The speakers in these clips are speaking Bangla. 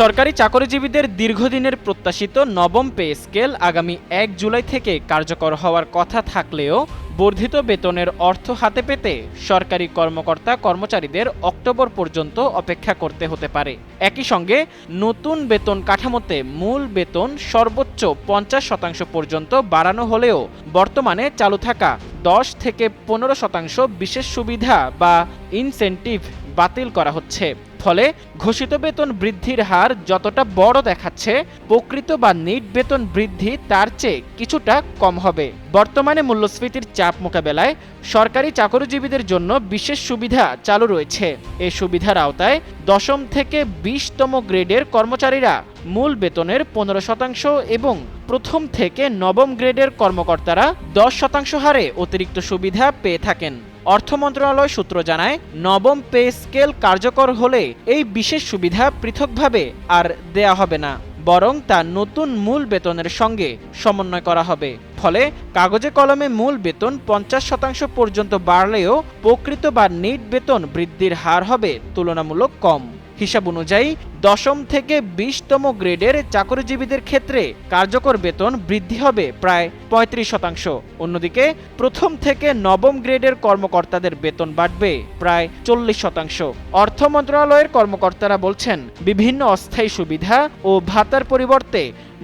সরকারি চাকরিজীবীদের দীর্ঘদিনের প্রত্যাশিত নবম পে স্কেল আগামী ১ জুলাই থেকে কার্যকর হওয়ার কথা থাকলেও বর্ধিত বেতনের অর্থ হাতে পেতে সরকারি কর্মকর্তা কর্মচারীদের অক্টোবর পর্যন্ত অপেক্ষা করতে হতে পারে। একই সঙ্গে নতুন বেতন কাঠামোতে মূল বেতন সর্বোচ্চ ৫০% পর্যন্ত বাড়ানো হলেও বর্তমানে চালু থাকা ১০ থেকে ১৫% বিশেষ সুবিধা বা ইনসেনটিভ বাতিল করা হচ্ছে। ফলে ঘোষিত বেতন বৃদ্ধির হার যতটা বড় দেখাচ্ছে, প্রকৃত বা নিট বেতন বৃদ্ধি তার চেয়ে কিছুটা কম হবে। বর্তমানে মূল্যস্ফীতির চাপ মোকাবেলায় সরকারি চাকরিজীবীদের জন্য বিশেষ সুবিধা চালু রয়েছে। এই সুবিধার আওতায় ১০ম থেকে ২০তম গ্রেডের কর্মচারীরা মূল বেতনের ১৫% এবং প্রথম থেকে নবম গ্রেডের কর্মকর্তারা ১০% হারে অতিরিক্ত সুবিধা পেয়ে থাকেন। অর্থ মন্ত্রণালয় সূত্র জানায়, নবম পে স্কেল কার্যকর হলে এই বিশেষ সুবিধা পৃথকভাবে আর দেয়া হবে না, বরং তা নতুন মূল বেতনের সঙ্গে সমন্বয় করা হবে। ফলে কাগজে কলমে মূল বেতন ৫০% পর্যন্ত বাড়লেও প্রকৃত বা নিট বেতন বৃদ্ধির হার হবে তুলনামূলক কম। হিসাব অনুযায়ী ১০ম থেকে ২০তম গ্রেডের চাকরিজীবীদের ক্ষেত্রে কার্যকর বেতন বৃদ্ধি হবে প্রায় ৩৫%। অন্যদিকে প্রথম থেকে নবম গ্রেডের কর্মকর্তাদের বেতন বাড়বে প্রায় ৪০%। অর্থ মন্ত্রণালয়ের কর্মকর্তারা বলছেন, বিভিন্ন অস্থায়ী সুবিধা ও ভাতার পরিবর্তে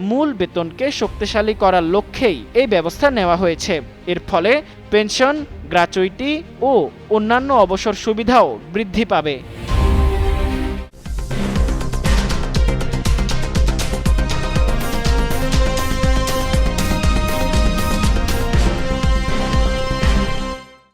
মূল বেতনকে শক্তিশালী করার লক্ষ্যেই এই ব্যবস্থা নেওয়া হয়েছে। এর ফলে পেনশন, গ্র্যাচুইটি ও অন্যান্য অবসর সুবিধাও বৃদ্ধি পাবে।